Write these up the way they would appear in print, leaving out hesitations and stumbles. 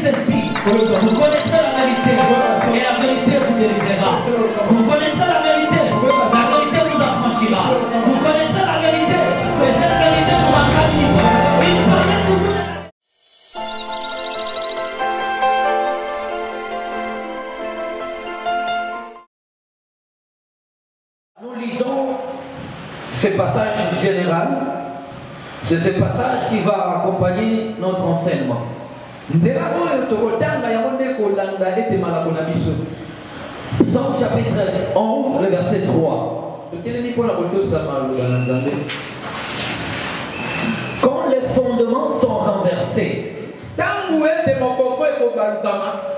ceci, vous connaîtrez la vérité, et la vérité vous délivrera. Vous connaîtrez la vérité vous affranchira. Vous connaîtrez la vérité, et cette vérité vous rendra libre. Il connaît toujours. Nous lisons ces passages généraux. C'est ce passage qui va accompagner notre enseignement. Psaume chapitre 11, le verset 3. Quand les fondements sont renversés,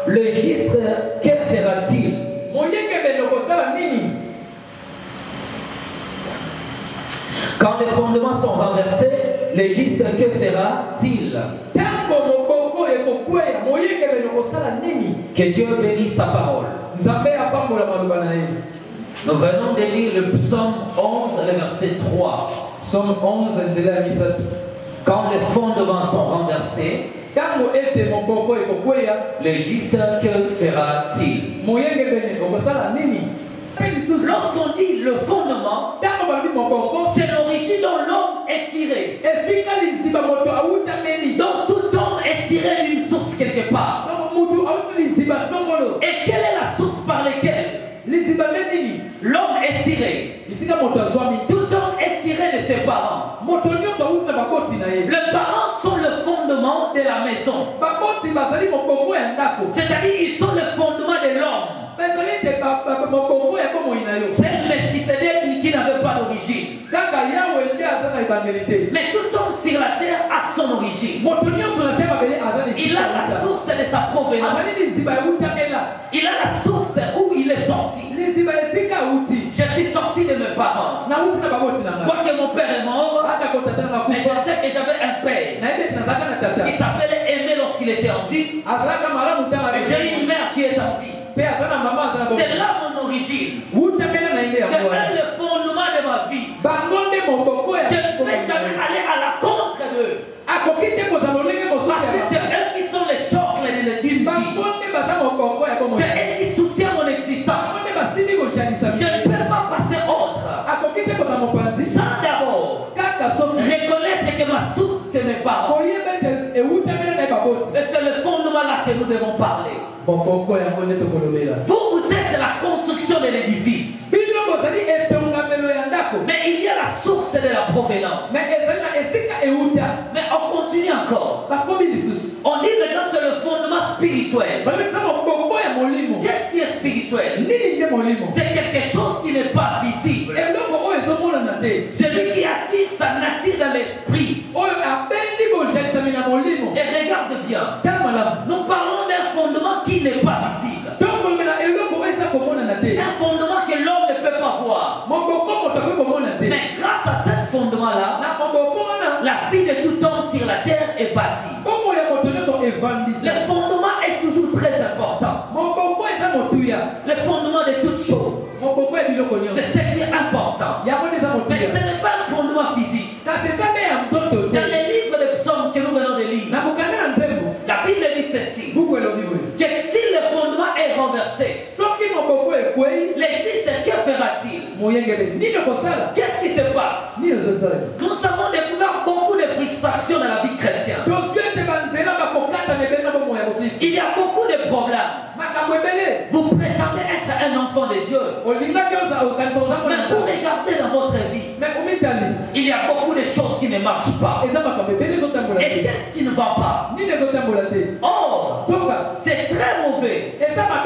le juste, que fera-t-il? Quand les fondements sont renversés, le juste, que fera-t-il? Que Dieu bénisse sa parole. Nous venons de lire le psaume 11, le verset 3. Psaume 11, quand les fondements sont renversés, le juste, que fera-t-il? Lorsqu'on dit le fondement, c'est l'origine dont l'homme est tiré. Donc tout homme est tiré d'une source quelque part. Et quelle est la source par laquelle l'homme est tiré? Tout homme est tiré de ses parents. Les parents sont le fondement de la maison. C'est-à-dire ils sont le fondement de l'homme. C'est Melchisedec qui n'avait pas d'origine. Mais tout homme sur la terre a son origine. Il a la source de sa provenance. Il a la source où il est sorti. Je suis sorti de mes parents. Quoique mon père est mort, mais je sais que j'avais un père qui s'appelait Aimé lorsqu'il était en vie. Et j'ai une mère qui est en vie. C'est là mon origine. C'est là le fondement de ma vie. Je ne peux jamais aller à la contre d'eux. Parce que c'est eux qui sont les chocles d'une vie. C'est eux qui soutiennent mon existence. Je ne peux pas passer autre. Sans d'abord reconnaître que ma source c'est mes parents. Et c'est le fondement là que nous devons parler. Vous êtes la construction de l'édifice. Mais il y a la source de la provenance. Mais on continue encore. On dit maintenant c'est le fondement spirituel. Qu'est-ce qui est spirituel? C'est quelque chose qui n'est pas visible. Celui qui attire sa nature dans l'esprit. Et regarde bien. Nous parlons d'un fondement qui n'est pas visible. Un fondement que l'homme ne peut pas voir. Mais grâce à ce fondement-là, la vie de tout homme sur la terre est bâtie. Le fondement est toujours très important. Le fondement de toute chose, c'est ce qui est important. Mais ce n'est pas un fondement physique. Dans les livres de psaumes que nous venons de lire, la Bible dit ceci, que si le fondement est renversé, les justes, que fera-t-il? Qu'est-ce qui se passe? Nous avons découvert beaucoup de frustrations dans la vie chrétienne. Il y a beaucoup de problèmes. Vous prétendez être un enfant de Dieu, mais vous regardez dans votre vie, il y a beaucoup de choses qui ne marchent pas. Et qu'est-ce qui ne va pas? Or, c'est très mauvais d'être un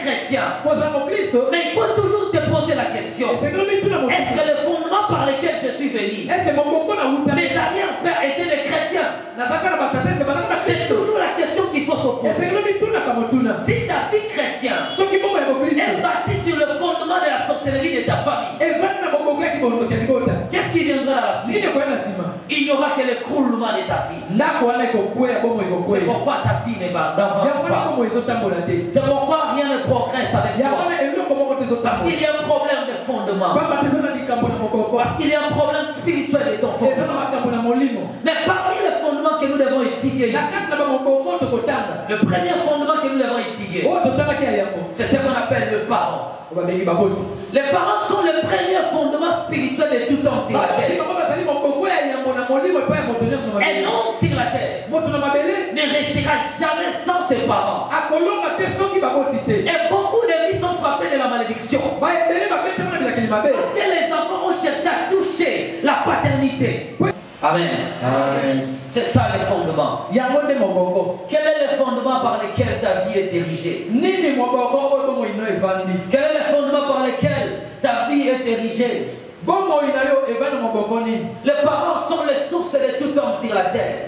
chrétien. Mais il faut toujours te poser la question, est-ce que le fondement par lequel je suis venu, mes arrière-pères étaient des chrétiens? C'est toujours la question qu'il faut se poser. Si ta vie chrétienne est bâtie sur le fondement de la sorcellerie de ta famille, qu'est-ce qui viendra à la suite? Il n'y aura que l'écroulement de ta vie. C'est pourquoi ta vie n'avance pas. C'est pourquoi rien ne progresse avec toi. Parce qu'il y a un problème de fondement. Parce qu'il y a un problème spirituel de ton fondement. Mais parmi les fondements que nous devons utiliser, étudier ici, le premier fondement que nous devons étudier, c'est ce qu'on appelle le parent. Les parents sont le premier fondement spirituel de tout homme sur la terre. Un homme sur la terre ne réussira jamais sans ses parents. Et beaucoup de vies sont frappées de la malédiction. Parce que les enfants ont cherché à toucher la paternité. Amen. C'est ça le fondement. Quel est le fondement par lequel ta vie est dirigée? Quel est le fondement par lequel ta vie est dirigée? Les parents sont les sources de tout homme sur la terre.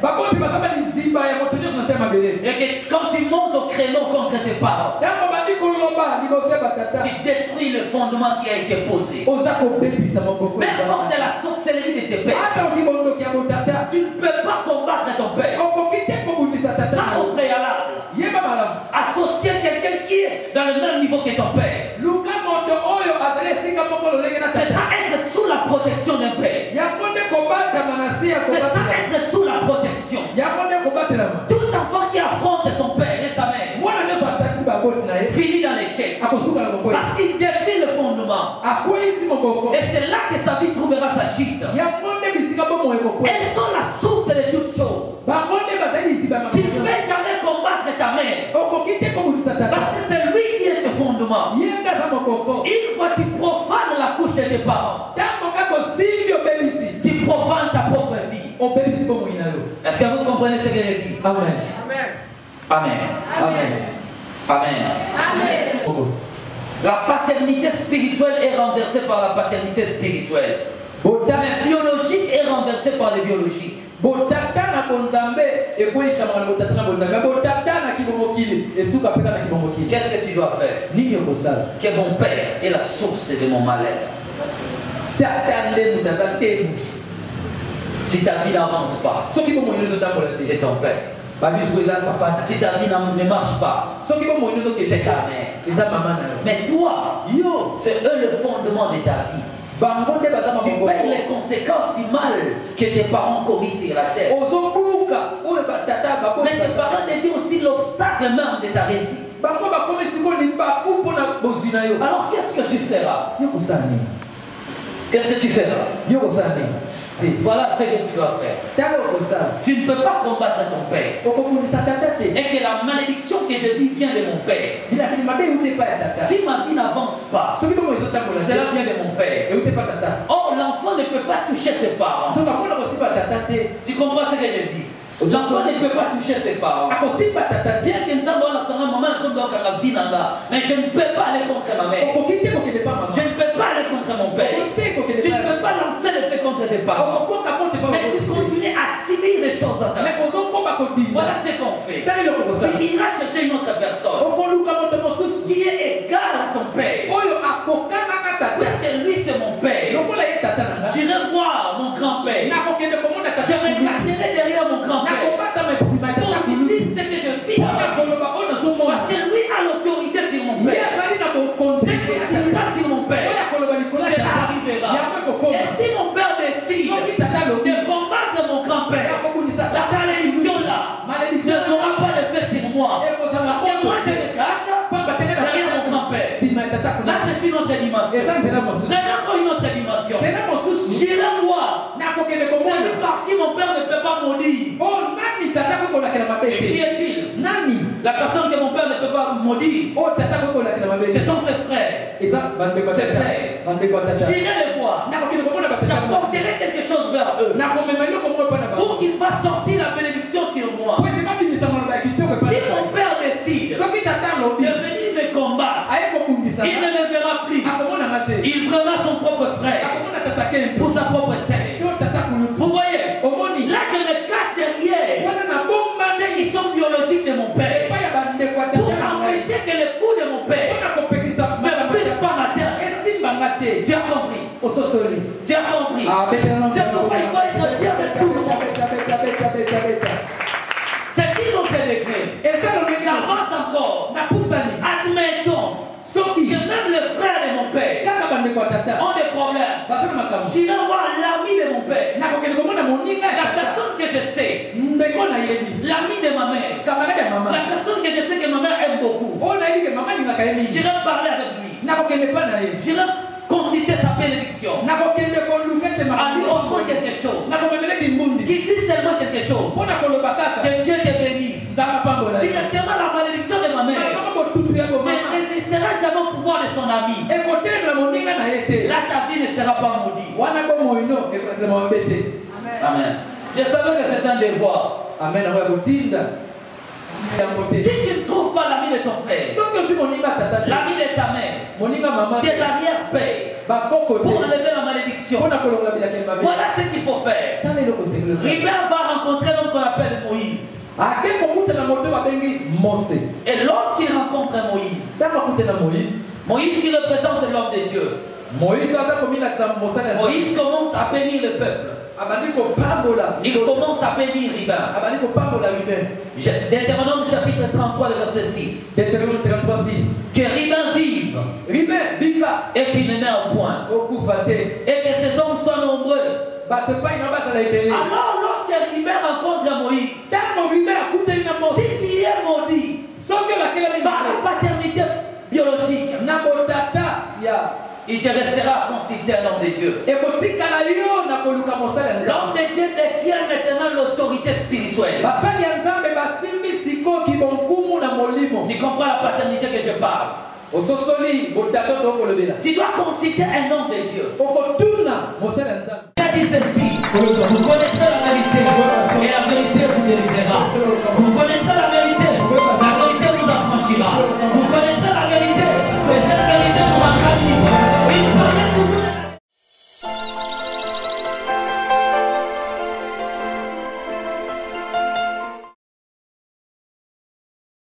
Et que quand tu montes au créneau contre tes parents, tu détruis le fondement qui a été posé. Même quand la sorcellerie de tes pères, tu ne peux pas combattre ton père sans au préalable associer quelqu'un qui est dans le même niveau que ton père. C'est ça être sous la protection d'un père. C'est ça être sous la protection. Tout enfant qui affronte son père et sa mère finit dans l'échec. Parce qu'il détruit le fondement. Et c'est là que sa vie trouvera sa chute. Elles sont la source de toutes choses. Tu ne peux jamais combattre ta mère. Parce que c'est lui qui est le fondement. Une fois tu profanes la couche de tes parents, tu profanes ta propre vie. Est-ce que vous comprenez ce que je dis? Amen. Amen. Amen. Amen. Amen. La paternité spirituelle est renversée par la paternité spirituelle. La biologique est renversée par les biologiques. Qu'est-ce que tu dois faire? Que mon père est la source de mon malheur. Si ta vie n'avance pas, c'est ton père. Si ta vie ne marche pas, c'est ta mère. Mais toi, c'est eux le fondement de ta vie. Tu payes les conséquences du mal que tes parents commis sur la terre. Mais tes parents deviennent aussi l'obstacle même de ta réussite. Alors qu'est-ce que tu feras? Qu'est-ce que tu feras? Voilà ce que tu dois faire. Tu ne peux pas combattre ton père. Et que la malédiction que je vis vient de mon père. Si ma vie n'avance pas, cela vient de mon père. Or, l'enfant ne peut pas toucher ses parents. Tu comprends ce que je dis? L'enfant ne peut pas toucher ses parents. Bien que nous sommes dans la maman, nous sommes dans la vie, mais je ne peux pas aller contre ma mère. Je ne peux pas aller contre mon père. Tu ne peux pas lancer le fait contre tes parents. Mais tu continues à subir les choses dans ta vie. Voilà ce qu'on fait. Tu iras chercher une autre personne qui est égale à ton père. Puisque lui c'est mon père, j'irai voir mon grand-père. Je me cacherai derrière mon grand-père pour lui dire ce que je vis avec lui. Parce que lui a l'autorité sur mon père. Ce qu'il dira sur mon père, cela arrivera. Et si mon père décide de combattre mon grand-père, la malédiction là ne n'aura pas d'effet sur moi. Parce que moi je me cache derrière mon grand-père. Là c'est une autre dimension. C'est encore une autre dimension. J'irai voir celui par qui mon père ne peut pas maudire. Et qui est-il? La personne que mon père ne peut pas maudire. Ce sont ses frères. Ses sœurs. J'irai les voir. J'apporterai quelque chose vers eux pour qu'il fasse sortir la bénédiction sur moi. Si mon père décide de venir me combattre, il ne me verra plus. Il verra son propre frère ou sa propre sœur. Vous voyez, là je me cache derrière ceux qui sont biologiques de mon père pour empêcher que les coups de mon père ne puissent pas m'atteindre. Tu as compris? Tu as compris? C'est pourquoi il faut être fier de tout. C'est qui l'on fait décret? J'avance encore. Admettons que même les frères de mon père ont des problèmes. J'irai voir l'ami de mon père. La personne que je sais l'ami de ma mère, la personne que je sais que ma mère aime beaucoup, j'irai parler avec lui, j'irai consulter sa bénédiction, à lui offrir quelque chose, qui dit seulement quelque chose, que Dieu te bénisse. Directement la malédiction de ma mère ne résistera jamais au pouvoir de son ami. Là ta vie ne sera pas maudite. Amen. Je savais que c'est un devoir. Amen. Si tu ne trouves pas l'ami de ton père, l'ami de ta mère, tes arrière-pères, pour enlever la malédiction, voilà ce qu'il faut faire. Ribin va rencontrer l'homme qu'on appelle Moïse. Et lorsqu'il rencontre Moïse, Moïse qui représente l'homme de Dieu, Moïse commence à bénir le peuple. Il commence à bénir Ribin. Deutéronome chapitre 33, verset 6. Que Ribin vive et qu'il ne meurt point. Et que ces hommes soient nombreux. Alors lorsque Ribin rencontre Moïse, si tu es maudit par la paternité biologique, il te restera considéré un homme de Dieu. L'homme de Dieu détient maintenant l'autorité spirituelle. Tu comprends la paternité que je parle? Tu dois considérer un homme de Dieu. Il a dit ceci. Vous connaissez